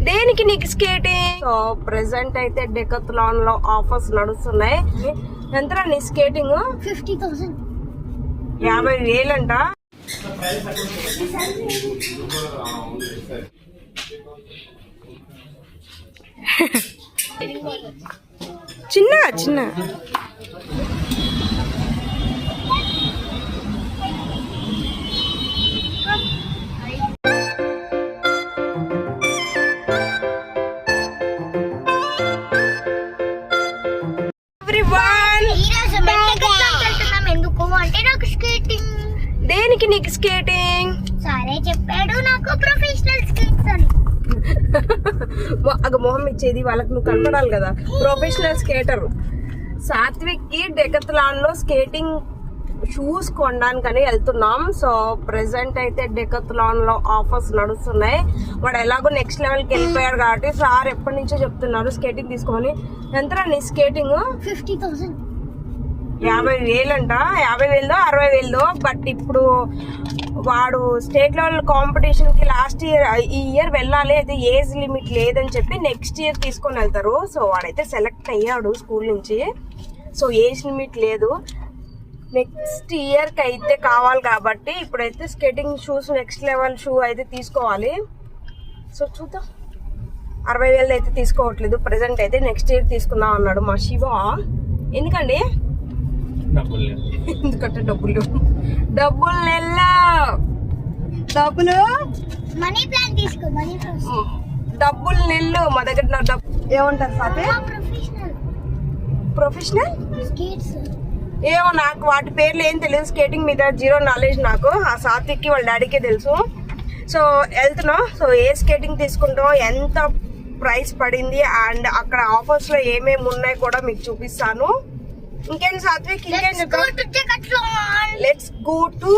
దేనికి నీకు skating? So present అయితే డెకత్లాన్ లో ఆఫర్స్ నడుస్తున్నాయి. ఎంతరా నీ స్కేటింగ్? 50,000. 50,000 అంట. చిన్న దేనికి నీకు స్కేటింగ్? సరే చెప్పాడు నాకు ప్రొఫెషనల్ స్కేట్స్ అని. మొహం ఇచ్చేది వాళ్ళకి నువ్వు కనపడాలి కదా. ప్రొఫెషనల్ స్కేటర్ సాత్విక్ కి డెకత్లాన్ లో స్కేటింగ్ షూస్ కొనడానికని వెళ్తున్నాం. సో ప్రెసెంట్ అయితే డెకత్లాన్ లో ఆఫర్స్ నడుస్తున్నాయి. వాడు ఎలాగో నెక్స్ట్ లెవెల్ కి వెళ్ళిపోయాడు కాబట్టి సార్ ఎప్పటి నుంచో చెప్తున్నారు స్కేటింగ్ తీసుకోని. ఎంతరా నీ స్కేటింగ్? 50,000. 50,000 అంట. 50,000 60,000. బట్ ఇప్పుడు వాడు స్టేట్ లెవెల్ కాంపిటీషన్ కి లాస్ట్ ఇయర్ ఈ ఇయర్ వెళ్ళాలి, అయితే ఏజ్ లిమిట్ లేదని చెప్పి నెక్స్ట్ ఇయర్ తీసుకొని వెళ్తారు. సో వాడైతే సెలెక్ట్ అయ్యాడు స్కూల్ నుంచి. సో ఏజ్ లిమిట్ లేదు, నెక్స్ట్ ఇయర్ కి అయితే కావాలి కాబట్టి ఇప్పుడైతే skating shoes next level shoe అయితే తీసుకోవాలి. సో చూద్దాం. 60,000 అయితే తీసుకోవట్లేదు ప్రెసెంట్ అయితే, నెక్స్ట్ ఇయర్ తీసుకుందాం అన్నాడు మా శివ. ఎందుకండి? ఎందుకంటే డబ్బులు మనీ ప్లాన్ తీసుకో. మనీ డబ్బులు నెల్లు మా దగ్గర. నా డబ్బు ఏమంటారు సాతే? ప్రొఫెషనల్ స్కేట్స్ ఏమో నాకు వాటి పేర్లు ఏం తెలియదు. స్కేటింగ్ మీద జీరో నాలెడ్జ్ నాకు. ఆ సాత్విక్కి వాళ్ళ డాడీకే తెలుసు. సో వెళ్తున్నాం. సో ఏ స్కేటింగ్ తీసుకుంటాం, ఎంత ప్రైస్ పడింది అండ్ అక్కడ ఆఫర్స్ లో ఏమేమి ఉన్నాయి కూడా మీకు చూపిస్తాను. ఇంకేం సాత్విక్? ఇంకేం let's go to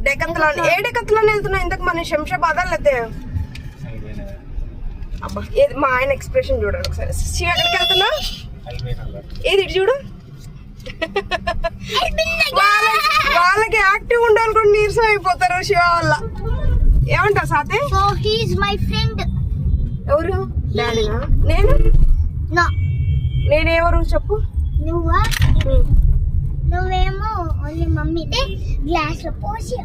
Decathlon. A Decathlon వెళ్తున్నావు? ఇంతకు మన శంషాబాద్ లేకపోతే అబ్బా మా ఆయన ఎక్స్ప్రెషన్ చూడండి ఒకసారి. శివ ఎక్కడికి వెళ్తున్నా? ఏది చూడు. వాళ్ళకి యాక్టివ్ ఉండాలి కూడా నీరసం అయిపోతారు శివ వల్ల. ఏమంటారు సాతే? ఎవరు? డాడీనా? నేనెవరు చెప్పు. నువ్వేమో ఓన్లీ మమ్మీతే గ్లాస్ లో పోసి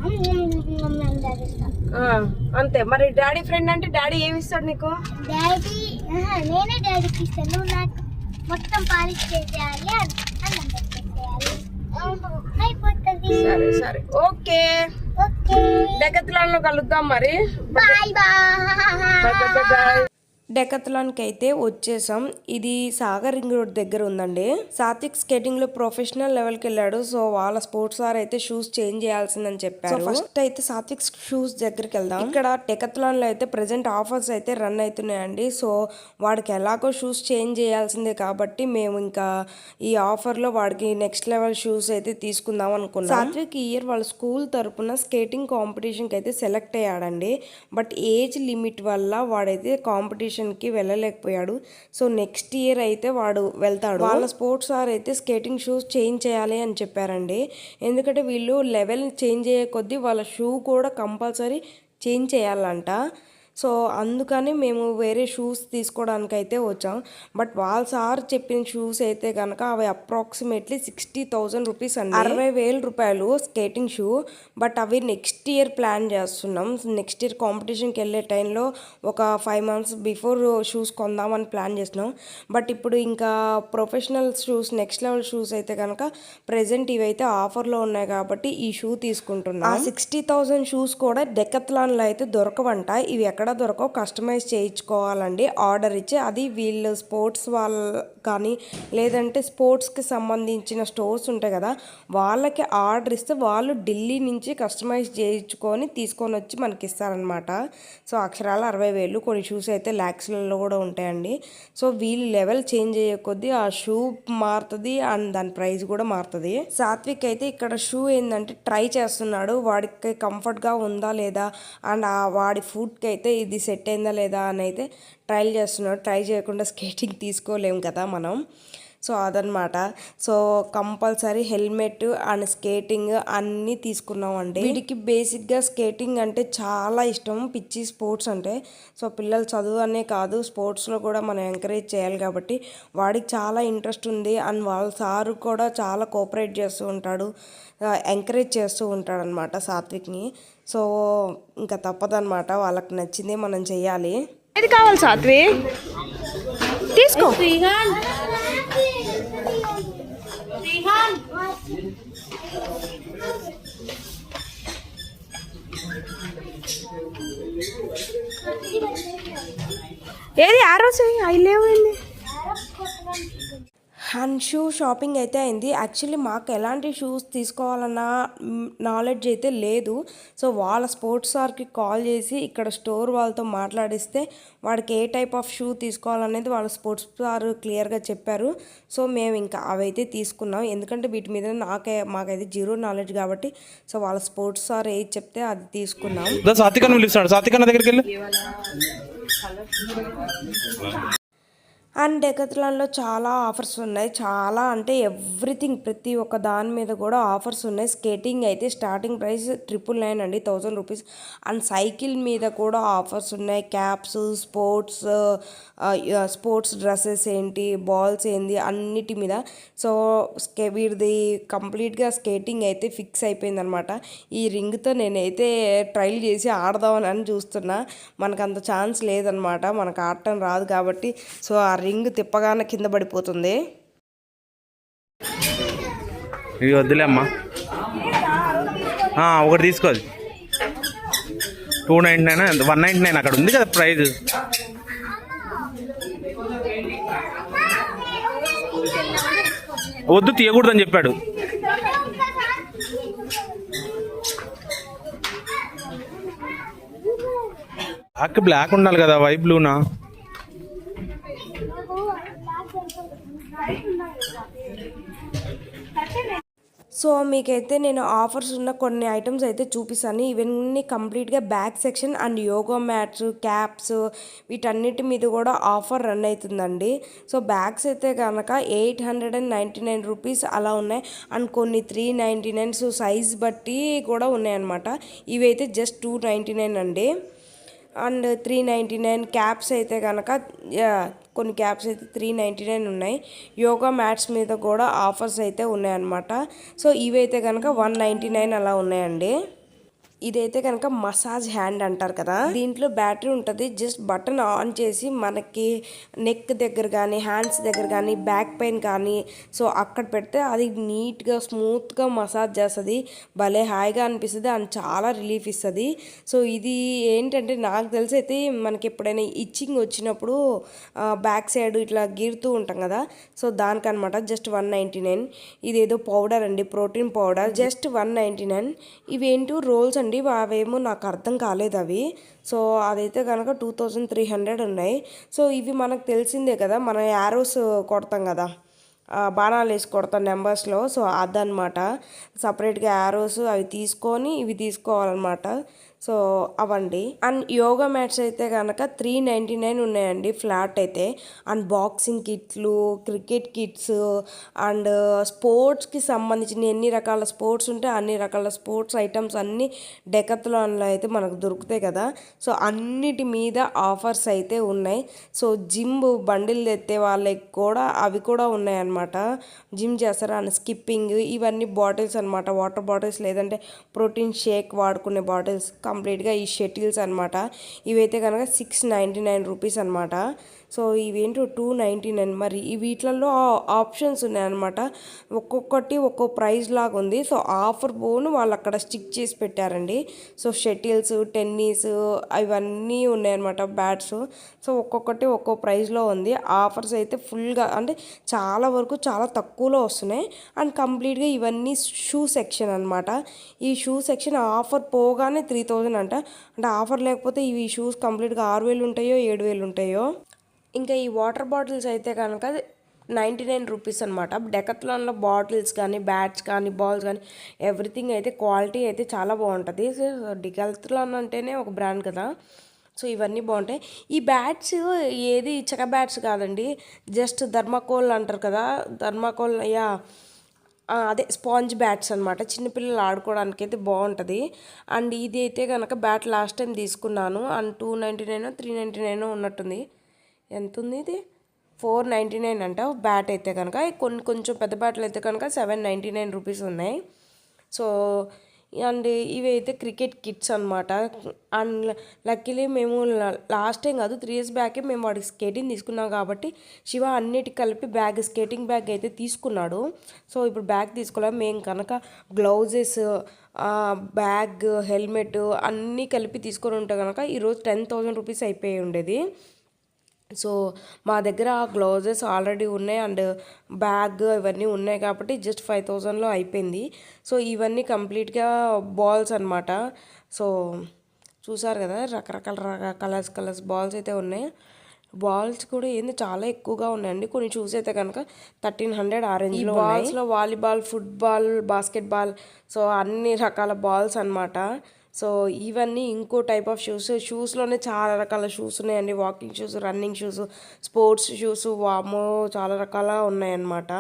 అంతే. మరి డాడీ ఫ్రెండ్ అంటే డాడీ ఏమి ఇస్తాడు నీకు? డాడీ నేనే డాడీకి ఇస్తాను. నువ్వు నాకు మొత్తం పాలిష్ చేసేయాలి, అన్నం పెట్టేయాలి, అయిపోతుంది. సరే ఓకే. డెకత్లాన్ లో కలుద్దాం మరి. Bye bye. డెకత్లాన్కి అయితే వచ్చేసాం. ఇది సాగర్ రింగ్ రోడ్ దగ్గర ఉందండి. సాత్విక్ స్కేటింగ్ లో ప్రొఫెషనల్ లెవెల్కి వెళ్ళాడు. సో వాళ్ళ స్పోర్ట్స్ సార్ అయితే షూస్ చేంజ్ చేయాల్సిందని చెప్పారు. ఫస్ట్ అయితే సాత్విక్ షూస్ దగ్గరికి వెళ్దాం. ఇక్కడ డెకత్లాన్ లో అయితే ప్రెసెంట్ ఆఫర్స్ అయితే రన్ అవుతున్నాయండి. సో వాడికి ఎలాగో షూస్ చేంజ్ చేయాల్సిందే కాబట్టి మేము ఇంకా ఈ ఆఫర్ లో వాడికి నెక్స్ట్ లెవెల్ షూస్ అయితే తీసుకుందాం అనుకున్నాం. సాత్విక్ ఈ ఇయర్ వాళ్ళ స్కూల్ తరపున స్కేటింగ్ కాంపిటీషన్ కి అయితే సెలెక్ట్ అయ్యాడండి. బట్ ఏజ్ లిమిట్ వల్ల వాడైతే కాంపిటీషన్ కి వెళ్ళలేకపోయాడు. సో నెక్స్ట్ ఇయర్ అయితే వాడు వెళ్తాడు. వాళ్ళ స్పోర్ట్స్ సార్ అయితే స్కేటింగ్ షూస్ చేంజ్ చేయాలి అని చెప్పారండి. ఎందుకంటే వీళ్ళు లెవెల్ చేంజ్ అయ్యే కొద్దీ వాళ్ళ షూ కూడా కంపల్సరీ చేంజ్ చేయాలంట. సో అందుకని మేము వేరే షూస్ తీసుకోవడానికి అయితే వచ్చాం. బట్ వాళ్ళ సార్ చెప్పిన షూస్ అయితే కనుక అవి అప్రాక్సిమేట్లీ 60,000 రూపీస్ అండి. 60,000 రూపాయలు స్కేటింగ్ షూ. బట్ అవి నెక్స్ట్ ఇయర్ ప్లాన్ చేస్తున్నాం. నెక్స్ట్ ఇయర్ కాంపిటీషన్కి వెళ్ళే టైంలో ఒక 5 months బిఫోర్ షూస్ కొందామని ప్లాన్ చేస్తున్నాం. బట్ ఇప్పుడు ఇంకా professional shoes next level shoes అయితే కనుక ప్రెసెంట్ ఇవైతే ఆఫర్లో ఉన్నాయి కాబట్టి ఈ షూ తీసుకుంటున్నాం. ఆ 60,000 షూస్ కూడా డెకత్లాన్లో అయితే దొరకవంట. ఇవి ఎక్కడ దొరకవు, కస్టమైజ్ చేయించుకోవాలండి ఆర్డర్ ఇచ్చి. అది వీళ్ళు స్పోర్ట్స్ వాళ్ళ కానీ లేదంటే స్పోర్ట్స్కి సంబంధించిన స్టోర్స్ ఉంటాయి కదా, వాళ్ళకి ఆర్డర్ ఇస్తే వాళ్ళు ఢిల్లీ నుంచి కస్టమైజ్ చేయించుకొని తీసుకొని వచ్చి మనకి ఇస్తారనమాట. సో అక్షరాలు 60,000. కొన్ని షూస్ అయితే ల్యాక్స్లలో కూడా ఉంటాయండి. సో వీళ్ళు లెవెల్ చేంజ్ అయ్యే కొద్దీ ఆ షూ మారుతుంది అండ్ దాని ప్రైస్ కూడా మారుతుంది. సాత్విక్ అయితే ఇక్కడ షూ ఏంటంటే ట్రై చేస్తున్నాడు, వాడికి కంఫర్ట్గా ఉందా లేదా అండ్ వాడి ఫుడ్కి అయితే ఇది సెట్ అయిందా లేదా అని అయితే ట్రైల్ చేస్తున్నాడు. ట్రై చేయకుండా స్కేటింగ్ తీసుకోలేము కదా మనం. సో అదనమాట. So compulsory helmet and skating అన్నీ తీసుకున్నామండి. వీడికి బేసిక్గా స్కేటింగ్ అంటే చాలా ఇష్టం, పిచ్చి స్పోర్ట్స్ అంటే. సో పిల్లలు చదువు అనే కాదు, స్పోర్ట్స్లో కూడా మనం ఎంకరేజ్ చేయాలి కాబట్టి వాడికి చాలా ఇంట్రెస్ట్ ఉంది. అండ్ వాళ్ళ సారు కూడా చాలా కోఆపరేట్ చేస్తూ ఉంటాడు, ఎంకరేజ్ చేస్తూ ఉంటాడు అనమాట సాత్విక్ని. సో ఇంకా తప్పదనమాట, వాళ్ళకి నచ్చిందే మనం చెయ్యాలి. ఏది కావాలి సాత్వి? తీసుకో. ఏది ఆ రోజు అవి లేవండి. అండ్ షూ షాపింగ్ అయితే అయింది. యాక్చువల్లీ మాకు ఎలాంటి షూస్ తీసుకోవాలన్న నాలెడ్జ్ అయితే లేదు. సో వాళ్ళ స్పోర్ట్స్ సార్కి కాల్ చేసి ఇక్కడ స్టోర్ వాళ్ళతో మాట్లాడిస్తే వాడికి ఏ టైప్ ఆఫ్ షూ తీసుకోవాలనేది వాళ్ళ స్పోర్ట్స్ సార్ క్లియర్గా చెప్పారు. సో మేము ఇంకా అవైతే తీసుకున్నాం, ఎందుకంటే వీటి మీద మాకైతే జీరో నాలెడ్జ్ కాబట్టి. సో వాళ్ళ స్పోర్ట్స్ సార్ ఏది చెప్తే అది తీసుకున్నాం. సాత్వికన్న దగ్గరికి వెళ్ళి అండ్ డెకత్లాన్లో చాలా ఆఫర్స్ ఉన్నాయి, చాలా అంటే ఎవ్రీథింగ్, ప్రతి ఒక్క దాని మీద కూడా ఆఫర్స్ ఉన్నాయి. స్కేటింగ్ అయితే స్టార్టింగ్ ప్రైస్ 999 అండి, 1000 రూపీస్. అండ్ సైకిల్ మీద కూడా ఆఫర్స్ ఉన్నాయి. క్యాప్స్, స్పోర్ట్స్ డ్రెస్సెస్ ఏంటి, బాల్స్ ఏంటి, అన్నిటి మీద. సో వీడిది కంప్లీట్గా స్కేటింగ్ అయితే ఫిక్స్ అయిపోయిందనమాట. ఈ రింగ్తో నేనైతే ట్రైల్ చేసి ఆడదామని చూస్తున్నా, మనకు అంత ఛాన్స్ లేదనమాట, మనకు ఆడటం రాదు కాబట్టి. సో ఆ రింగ్ తిప్పగానే కింద పడిపోతుంది. ఇవి వద్దులే అమ్మా, ఒకటి తీసుకోవాలి. 299 199 అక్కడ ఉంది కదా ప్రైజ్. వద్దు, తీయకూడదని చెప్పాడు. బ్లాక్ ఉండాలి కదా, వైట్ బ్లూనా? సో మీకైతే నేను ఆఫర్స్ ఉన్న కొన్ని ఐటమ్స్ అయితే చూపిస్తాను. ఇవన్నీ కంప్లీట్గా back section and yoga mats, caps, వీటన్నిటి మీద కూడా ఆఫర్ రన్ అవుతుందండి. సో బ్యాగ్స్ అయితే కనుక 899 రూపీస్ అలా ఉన్నాయి. అండ్ కొన్ని 399. సో సైజ్ బట్టి కూడా ఉన్నాయన్నమాట. ఇవైతే జస్ట్ 299 అండి. అండ్ 399 క్యాప్స్ అయితే కనుక కొన్ని క్యాప్స్ అయితే 399 ఉన్నాయి. యోగా మ్యాట్స్ మీద కూడా ఆఫర్స్ అయితే ఉన్నాయన్నమాట. సో ఇవైతే కనుక 199 అలా ఉన్నాయండి. ఇదైతే కనుక మసాజ్ హ్యాండ్ అంటారు కదా, దీంట్లో బ్యాటరీ ఉంటుంది. జస్ట్ బటన్ ఆన్ చేసి మనకి నెక్ దగ్గర కానీ, హ్యాండ్స్ దగ్గర కానీ, బ్యాక్ పెయిన్ కానీ, సో అక్కడ పెడితే అది నీట్గా స్మూత్గా మసాజ్ చేస్తుంది. భలే హాయిగా అనిపిస్తుంది అండ్ చాలా రిలీఫ్ ఇస్తుంది. సో ఇది ఏంటంటే నాకు తెలిసి అయితే మనకి ఎప్పుడైనా ఇచ్చింగ్ వచ్చినప్పుడు బ్యాక్ సైడ్ ఇట్లా గీరుతూ ఉంటాం కదా, సో దానికనమాట. జస్ట్ 199. ఇదేదో పౌడర్ అండి, ప్రోటీన్ పౌడర్, జస్ట్ 199. ఇవేంటో రోల్స్ అండి, అవేమో నాకు అర్థం కాలేదు అవి. సో అదైతే కనుక 2300 ఉన్నాయి. సో ఇవి మనకు తెలిసిందే కదా, మనం యారోస్ కొడతాం కదా, బాణాలు వేసి కొడతాం నెంబర్స్లో. సో అదనమాట, సపరేట్గా యారోస్ అవి తీసుకొని ఇవి తీసుకోవాలన్నమాట. సో అవండి. అండ్ యోగా మ్యాట్స్ అయితే కనుక 399 ఉన్నాయండి ఫ్లాట్ అయితే. అండ్ బాక్సింగ్ కిట్లు, క్రికెట్ కిట్స్, అండ్ స్పోర్ట్స్కి సంబంధించిన ఎన్ని రకాల స్పోర్ట్స్ ఉంటే అన్ని రకాల స్పోర్ట్స్ ఐటమ్స్ అన్నీ డెకత్లాన్లో అయితే మనకు దొరుకుతాయి కదా. సో అన్నిటి మీద ఆఫర్స్ అయితే ఉన్నాయి. సో జిమ్ బండిల్ తెత్తే వాళ్ళకి కూడా అవి కూడా ఉన్నాయన్నమాట. జిమ్ చేస్తారు. అండ్ స్కిప్పింగ్, ఇవన్నీ బాటిల్స్ అనమాట, వాటర్ బాటిల్స్ లేదంటే ప్రోటీన్ షేక్ వాడుకునే బాటిల్స్, కంప్లీట్గా ఈ షటిల్స్ అనమాట. ఇవైతే కనుక 699 రూపీస్ అనమాట. సో ఇవేంటో 299. మరి వీటిలలో ఆప్షన్స్ ఉన్నాయన్నమాట, ఒక్కొక్కటి ఒక్కో ప్రైస్ లాగా ఉంది. సో ఆఫర్ పోను వాళ్ళు అక్కడ స్టిక్ చేసి పెట్టారండి. సో షటిల్స్, టెన్నిస్ ఇవన్నీ ఉన్నాయన్నమాట, బ్యాట్స్. సో ఒక్కొక్కటి ఒక్కో ప్రైస్లో ఉంది. ఆఫర్స్ అయితే ఫుల్గా అంటే చాలా వరకు చాలా తక్కువలో వస్తున్నాయి. అండ్ కంప్లీట్గా ఇవన్నీ షూ సెక్షన్ అనమాట. ఈ షూ సెక్షన్ ఆఫర్ పోగానే 3000 అంట. అంటే ఆఫర్ లేకపోతే ఇవి షూస్ కంప్లీట్గా 6000 ఉంటాయో 7000 ఉంటాయో. ఇంకా ఈ వాటర్ బాటిల్స్ అయితే కనుక 99 రూపీస్ అనమాట. డెకత్లాన్లో బాటిల్స్ కానీ, బ్యాట్స్ కానీ, బాల్స్ కానీ, ఎవ్రీథింగ్ అయితే క్వాలిటీ అయితే చాలా బాగుంటుంది. డెకత్లాన్ అంటేనే ఒక బ్రాండ్ కదా. సో ఇవన్నీ బాగుంటాయి. ఈ బ్యాట్స్ ఏది చెక్క బ్యాట్స్ కాదండి, జస్ట్ థర్మాకోల్ అంటారు కదా, థర్మాకోల్ అదే స్పాంజ్ బ్యాట్స్ అనమాట. చిన్నపిల్లలు ఆడుకోవడానికి అయితే బాగుంటుంది. అండ్ ఇది అయితే కనుక బ్యాట్ లాస్ట్ టైం తీసుకున్నాను అండ్ 299 399 ఉన్నట్టుంది. ఎంత ఉంది ఇది? 499 అంట బ్యాట్ అయితే కనుక. కొంచెం పెద్ద బ్యాట్లు అయితే కనుక 799 రూపీస్ ఉన్నాయి. సో అండ్ ఇవి అయితే క్రికెట్ కిట్స్ అనమాట. అండ్ లక్కీలీ మేము లాస్ట్ టైం కాదు 3 years బ్యాకే మేము వాడికి స్కేటింగ్ తీసుకున్నాం కాబట్టి శివ అన్నిటికి కలిపి స్కేటింగ్ బ్యాగ్ అయితే తీసుకున్నాడు. సో ఇప్పుడు బ్యాగ్ తీసుకోవాలి. మేము కనుక గ్లౌజెస్, బ్యాగ్, హెల్మెట్ అన్నీ కలిపి తీసుకొని ఉంటే కనుక ఈరోజు 10,000 రూపీస్ అయిపోయి ఉండేది. సో మా దగ్గర గ్లౌజెస్ ఆల్రెడీ ఉన్నాయి అండ్ బ్యాగ్ ఇవన్నీ ఉన్నాయి కాబట్టి జస్ట్ 5,000లో అయిపోయింది. సో ఇవన్నీ కంప్లీట్గా బాల్స్ అనమాట. సో చూసారు కదా, రకరకాల కలర్స్ బాల్స్ అయితే ఉన్నాయి. బాల్స్ కూడా ఏంది చాలా ఎక్కువగా ఉన్నాయండి. కొన్ని చూసైతే కనుక 1,300 ఆరెంజ్లో బాల్స్లో వాలీబాల్, ఫుట్బాల్, బాస్కెట్బాల్, సో అన్ని రకాల బాల్స్ అనమాట. సో ఇవన్నీ ఇంకో టైప్ ఆఫ్ షూస్లోనే చాలా రకాల షూస్ ఉన్నాయండి. Walking shoes, running shoes, sports shoes, వామో చాలా రకాల ఉన్నాయన్నమాట.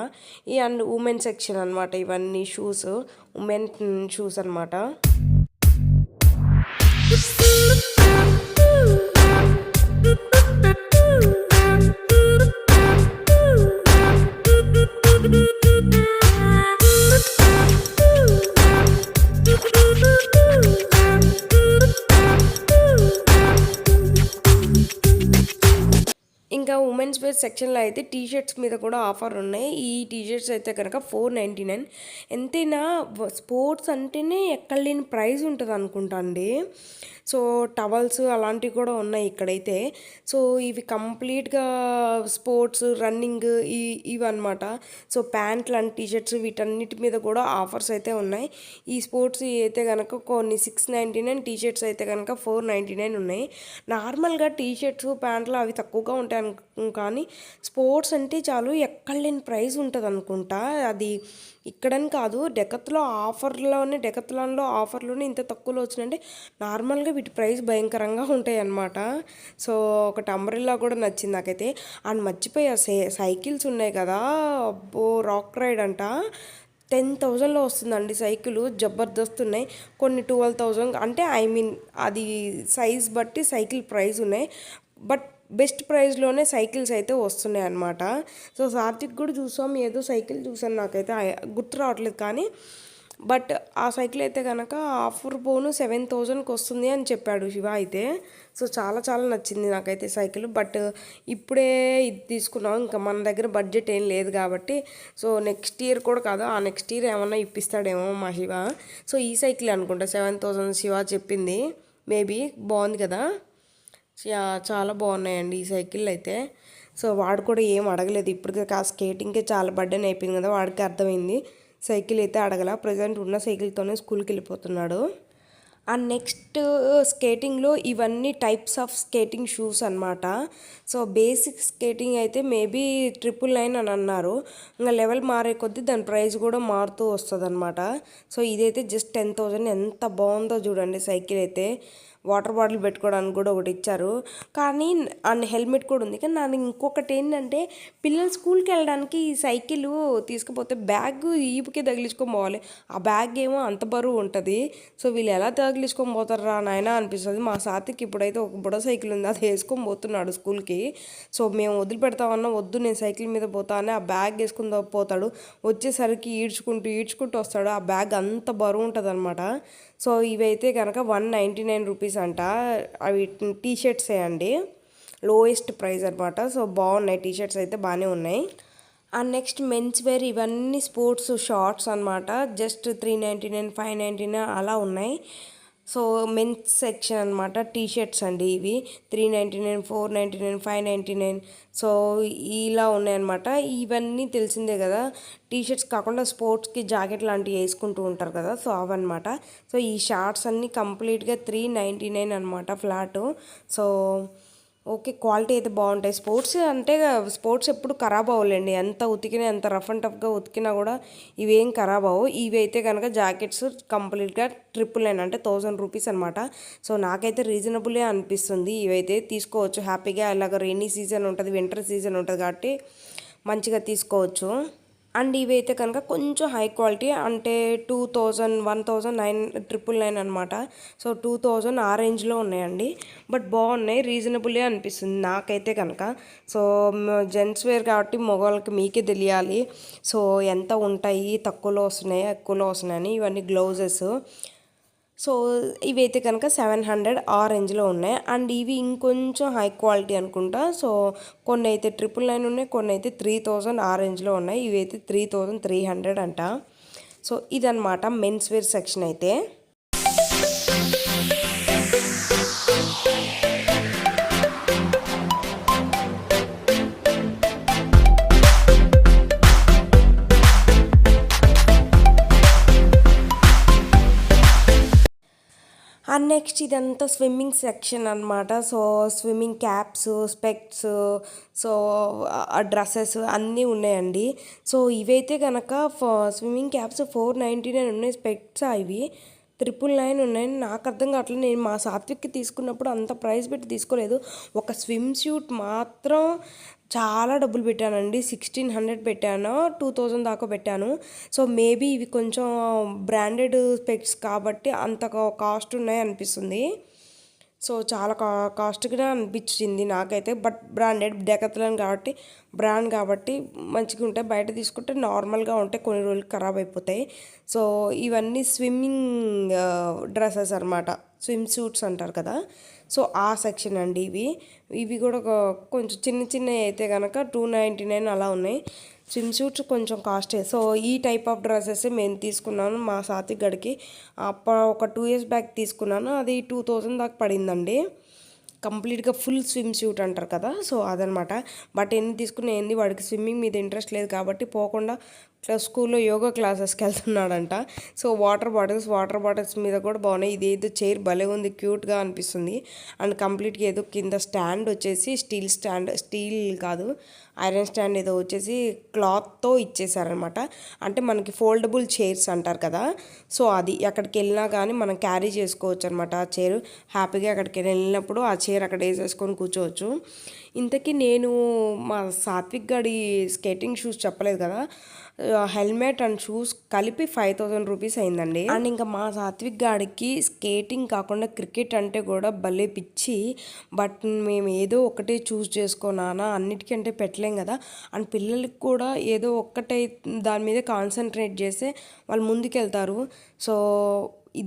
ఈ అండ్ ఉమెన్ సెక్షన్ అనమాట. ఇవన్నీ షూస్, ఉమెన్ షూస్ అనమాట. ఇంకా ఉమెన్స్ వేర్ సెక్షన్లో అయితే టీషర్ట్స్ మీద కూడా ఆఫర్ ఉన్నాయి. ఈ టీషర్ట్స్ అయితే కనుక 499. ఎంతైనా స్పోర్ట్స్ అంటేనే ఎక్కడ లేని ప్రైస్ ఉంటుంది అనుకుంటా అండి. సో టవల్స్ అలాంటివి కూడా ఉన్నాయి ఇక్కడైతే. సో ఇవి కంప్లీట్గా స్పోర్ట్స్, రన్నింగ్ ఇవి అనమాట. సో ప్యాంట్లు అండ్ టీషర్ట్స్ వీటన్నిటి మీద కూడా ఆఫర్స్ అయితే ఉన్నాయి. ఈ స్పోర్ట్స్ అయితే కనుక కొన్ని 699, టీషర్ట్స్ అయితే కనుక 499 ఉన్నాయి. నార్మల్గా టీషర్ట్స్, ప్యాంట్లు అవి తక్కువగా ఉంటాయి కానీ స్పోర్ట్స్ అంటే చాలు ఎక్కడ లేని ప్రైస్ ఉంటుంది అనుకుంటా. అది ఇక్కడని కాదు, డెకత్లాన్లో ఆఫర్లోనే ఇంత తక్కువలో వచ్చినంటే నార్మల్గా వీటి ప్రైస్ భయంకరంగా ఉంటాయి అన్నమాట. సో ఒకటి అంబ్రెల్లా కూడా నచ్చింది నాకైతే. అండ్ మర్చిపోయా, సైకిల్స్ ఉన్నాయి కదా, అబ్బో రాక్ రైడ్ అంట 10,000లో వస్తుందండి సైకిల్. జబర్దస్త్ ఉన్నాయి. కొన్ని 12,000 అంటే అది సైజ్ బట్టి సైకిల్ ప్రైస్ ఉన్నాయి. బట్ బెస్ట్ ప్రైస్లోనే సైకిల్స్ అయితే వస్తున్నాయి అన్నమాట. సో సాత్విక్ కూడా చూసాం, ఏదో సైకిల్ చూసాను, నాకైతే గుర్తు రావట్లేదు కానీ బట్ ఆ సైకిల్ అయితే కనుక ఆఫర్ పోను 7,000కి వస్తుంది అని చెప్పాడు శివ అయితే. సో చాలా చాలా నచ్చింది నాకైతే సైకిల్. బట్ ఇప్పుడే ఇది తీసుకున్నాం, ఇంకా మన దగ్గర బడ్జెట్ ఏం లేదు కాబట్టి. సో నెక్స్ట్ ఇయర్ కూడా కాదు, ఆ నెక్స్ట్ ఇయర్ ఏమన్నా ఇప్పిస్తాడేమో మా శివ. సో ఈ సైకిల్ అనుకుంటా 7,000 శివ చెప్పింది. మేబీ బాగుంది కదా, చాలా బాగున్నాయండి ఈ సైకిల్ అయితే. సో వాడు కూడా ఏం అడగలేదు. ఇప్పటికే స్కేటింగ్కే చాలా బర్డెన్ అయిపోయింది కదా, వాడికి అర్థమైంది. సైకిల్ అయితే అడగల, ప్రజెంట్ ఉన్న సైకిల్తోనే స్కూల్కి వెళ్ళిపోతున్నాడు. అండ్ నెక్స్ట్ స్కేటింగ్లో ఇవన్నీ టైప్స్ ఆఫ్ స్కేటింగ్ షూస్ అనమాట. సో బేసిక్ స్కేటింగ్ అయితే మేబీ 999 అని అన్నారు. ఇంకా లెవెల్ మారే కొద్దీ దాని ప్రైస్ కూడా మారుతూ వస్తుంది అనమాట. సో ఇదైతే జస్ట్ 10,000. ఎంత బాగుందో చూడండి సైకిల్ అయితే. వాటర్ బాటిల్ పెట్టుకోవడానికి కూడా ఒకటి ఇచ్చారు కానీ అండ్ హెల్మెట్ కూడా ఉంది. కానీ నాకు ఇంకొకటి ఏంటంటే పిల్లలు స్కూల్కి వెళ్ళడానికి ఈ సైకిల్ తీసుకుపోతే బ్యాగ్ ఈపుకే తగిలించుకొని పోవాలి. ఆ బ్యాగ్ ఏమో అంత బరువు ఉంటుంది. సో వీళ్ళు ఎలా తగిలించుకొని పోతారు రా నాయన అనిపిస్తుంది. మా సాతికి ఇప్పుడైతే ఒక బుడ సైకిల్ ఉంది, అది వేసుకొని పోతున్నాడు స్కూల్కి. సో మేము వదిలిపెడతామన్నా వద్దు, నేను సైకిల్ మీద పోతా అని ఆ బ్యాగ్ వేసుకుని పోతాడు. వచ్చేసరికి ఈడ్చుకుంటూ వస్తాడు. ఆ బ్యాగ్ అంత బరువు ఉంటుంది అనమాట. సో ఇవైతే కనుక 199 రూపీస్ అంట. అవి టీషర్ట్సే అండి, లోయెస్ట్ ప్రైస్ అనమాట. సో బాగున్నాయి టీషర్ట్స్ అయితే, బాగానే ఉన్నాయి. అండ్ నెక్స్ట్ మెన్స్ వేర్ ఇవన్నీ స్పోర్ట్స్ షార్ట్స్ అనమాట. జస్ట్ 399, 599 అలా ఉన్నాయి. సో మెన్స్ సెక్షన్ అనమాట. టీషర్ట్స్ అండి ఇవి 399, 499, 599. సో ఇలా ఉన్నాయన్నమాట. ఇవన్నీ తెలిసిందే కదా, టీషర్ట్స్ కాకుండా స్పోర్ట్స్కి జాకెట్ లాంటివి వేసుకుంటూ ఉంటారు కదా, సో అవన్నమాట. సో ఈ షార్ట్స్ అన్నీ కంప్లీట్గా 399 అనమాట ఫ్లాట్. సో ఓకే, క్వాలిటీ అయితే బాగుంటాయి. స్పోర్ట్స్ అంటే స్పోర్ట్స్ ఎప్పుడు ఖరాబ్ అవ్వలేండి, ఎంత ఉతికినా ఎంత రఫ్ అండ్ టఫ్గా ఉతికినా కూడా ఇవేం ఖరాబ్ అవ్వవు. ఇవి అయితే కనుక జాకెట్స్ కంప్లీట్గా 999 అంటే 1000 రూపీస్ అనమాట. సో నాకైతే రీజనబులే అనిపిస్తుంది. ఇవైతే తీసుకోవచ్చు హ్యాపీగా. ఇలాగ రెయినీ సీజన్ ఉంటుంది, వింటర్ సీజన్ ఉంటుంది కాబట్టి మంచిగా తీసుకోవచ్చు. అండ్ ఇవైతే కనుక కొంచెం హై క్వాలిటీ, అంటే 2000 1999 అనమాట. సో 2000 ఆ రేంజ్లో ఉన్నాయండి. బట్ బాగున్నాయి, రీజనబుల్లే అనిపిస్తుంది నాకైతే కనుక. సో జెంట్స్ వేర్ కాబట్టి మగవాళ్ళకి మీకే తెలియాలి సో ఎంత ఉంటాయి, తక్కువలో వస్తున్నాయి ఎక్కువలో వస్తున్నాయని. ఇవన్నీ గ్లౌజెస్. సో ఇవైతే కనుక 700 ఆ రేంజ్లో ఉన్నాయి. అండ్ ఇవి ఇంకొంచెం హై క్వాలిటీ అనుకుంటా. సో కొన్ని అయితే 999 ఉన్నాయి, కొన్ని అయితే 3000 ఆ రేంజ్లో ఉన్నాయి. ఇవైతే 3300 అంట. సో ఇదనమాట మెన్స్ వేర్ సెక్షన్ అయితే. అండ్ నెక్స్ట్ ఇదంతా స్విమ్మింగ్ సెక్షన్ అనమాట. So swimming caps, specs, so dresses అన్నీ ఉన్నాయండి. సో ఇవైతే కనుక స్విమ్మింగ్ క్యాప్స్ 499 ఉన్నాయి. స్పెక్ట్స్ ఇవి 999 ఉన్నాయి. నాకు అర్థం కావట్లేదు, నేను మా సాత్విక్కి తీసుకున్నప్పుడు అంత ప్రైస్ పెట్టి తీసుకోలేదు. ఒక స్విమ్ సూట్ మాత్రం చాలా డబ్బులు పెట్టానండి, 1600 పెట్టాను, 2000 దాకా పెట్టాను. సో మేబీ ఇవి కొంచెం బ్రాండెడ్ స్పెక్స్ కాబట్టి అంత కాస్ట్ ఉన్నాయి అనిపిస్తుంది. సో చాలా కాస్ట్గా అనిపించింది నాకైతే. బట్ బ్రాండెడ్ డెకాథ్లాన్ కాబట్టి బ్రాండ్ కాబట్టి మంచిగా ఉంటాయి. బయట తీసుకుంటే నార్మల్గా ఉంటాయి, కొన్ని రోజులు ఖరాబ్ అయిపోతాయి. సో ఇవన్నీ స్విమ్మింగ్ డ్రెస్సెస్ అనమాట, స్విమ్ సూట్స్ అంటారు కదా. సో ఆ సెక్షన్ అండి ఇవి కూడా కొంచెం చిన్న చిన్నవి అయితే కనుక 299 అలా ఉన్నాయి. స్విమ్ సూట్స్ కొంచెం కాస్టే. సో ఈ టైప్ ఆఫ్ డ్రెస్సెస్ మేము తీసుకున్నాను మా సాత్విక్ గడికి. ఒక 2 years బ్యాక్ తీసుకున్నాను, అది 2000 దాకా పడిందండి. కంప్లీట్గా ఫుల్ స్విమ్ సూట్ అంటారు కదా, సో అదనమాట. బట్ ఎన్ని తీసుకున్నా ఏంది, వాడికి స్విమ్మింగ్ మీద ఇంట్రెస్ట్ లేదు కాబట్టి పోకుండా స్కూల్లో యోగా క్లాసెస్కి వెళ్తున్నాడంట. సో వాటర్ బాటిల్స్ మీద కూడా బాగున్నాయి. ఇది ఏదో చైర్ భలే ఉంది, క్యూట్గా అనిపిస్తుంది. అండ్ కంప్లీట్గా ఏదో కింద స్టాండ్ వచ్చేసి స్టీల్ కాదు ఐరన్ స్టాండ్ ఏదో వచ్చేసి క్లాత్తో ఇచ్చేసారనమాట. అంటే మనకి ఫోల్డబుల్ చైర్స్ అంటారు కదా, సో అది ఎక్కడికి వెళ్ళినా కానీ మనం క్యారీ చేసుకోవచ్చు అనమాట. ఆ చైర్ హ్యాపీగా ఎక్కడికి వెళ్ళినప్పుడు ఆ చైర్ అక్కడ వేసేసుకొని కూర్చోవచ్చు. ఇంతకీ నేను మా సాత్విక్ గడి స్కేటింగ్ షూస్ చెప్పలేదు కదా, హెల్మెట్ అండ్ షూస్ కలిపి 5000 రూపీస్ అయిందండి. అండ్ ఇంకా మా సాత్విక్ గాడికి స్కేటింగ్ కాకుండా క్రికెట్ అంటే కూడా భలే పిచ్చి. బట్ మేము ఏదో ఒకటే చూస్ చేసుకున్నానా, అన్నిటికంటే పెట్టలేం కదా. అండ్ పిల్లలకి కూడా ఏదో ఒక్కటే దాని మీద కాన్సన్ట్రేట్ చేస్తే వాళ్ళు ముందుకెళ్తారు. సో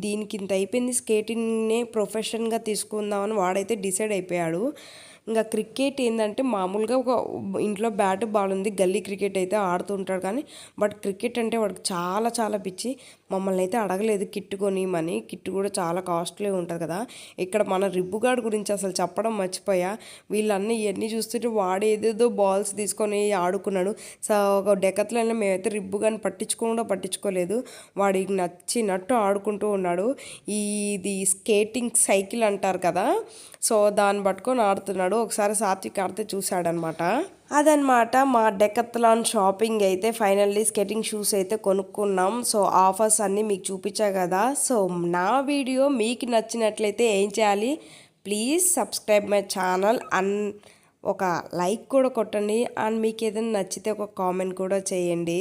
దీనికి ఇంత అయిపోయింది, స్కేటింగ్నే ప్రొఫెషన్గా తీసుకుందామని వాడైతే డిసైడ్ అయిపోయాడు. ఇంకా క్రికెట్ ఏంటంటే మామూలుగా ఒక ఇంట్లో బ్యాట్ బాల్ ఉంది, గల్లీ క్రికెట్ అయితే ఆడుతుంటాడు కానీ బట్ క్రికెట్ అంటే వాడికి చాలా చాలా పిచ్చి. మమ్మల్ని అయితే అడగలేదు కిట్ కొనిమని, కిట్ కూడా చాలా కాస్ట్లీ ఉంటుంది కదా. ఇక్కడ మన రిబ్బుగాడు గురించి అసలు చెప్పడం మర్చిపోయా. వీళ్ళన్నీ ఇవన్నీ చూస్తుంటే వాడు ఏదేదో బాల్స్ తీసుకొని ఆడుకున్నాడు. సో ఒక డెకాథ్లాన్లో మేమైతే రిబ్బుగాని పట్టించుకోలేదు. వాడికి నచ్చినట్టు ఆడుకుంటూ ఉన్నాడు. ఇది స్కేటింగ్ సైకిల్ అంటారు కదా, సో దాన్ని పట్టుకొని ఆడుతున్నాడు. ఒకసారి సాత్విక్ ఆడితే చూశాడనమాట. అదనమాట మా డెకాథ్లాన్ షాపింగ్ అయితే. ఫైనల్లీ స్కేటింగ్ షూస్ అయితే కొనుక్కున్నాం. సో ఆఫర్స్ అన్నీ మీకు చూపించా కదా. సో నా వీడియో మీకు నచ్చినట్లయితే ఏం చేయాలి, please subscribe my channel and ఒక లైక్ కూడా కొట్టండి. అండ్ మీకు ఏదైనా నచ్చితే ఒక కామెంట్ కూడా చేయండి.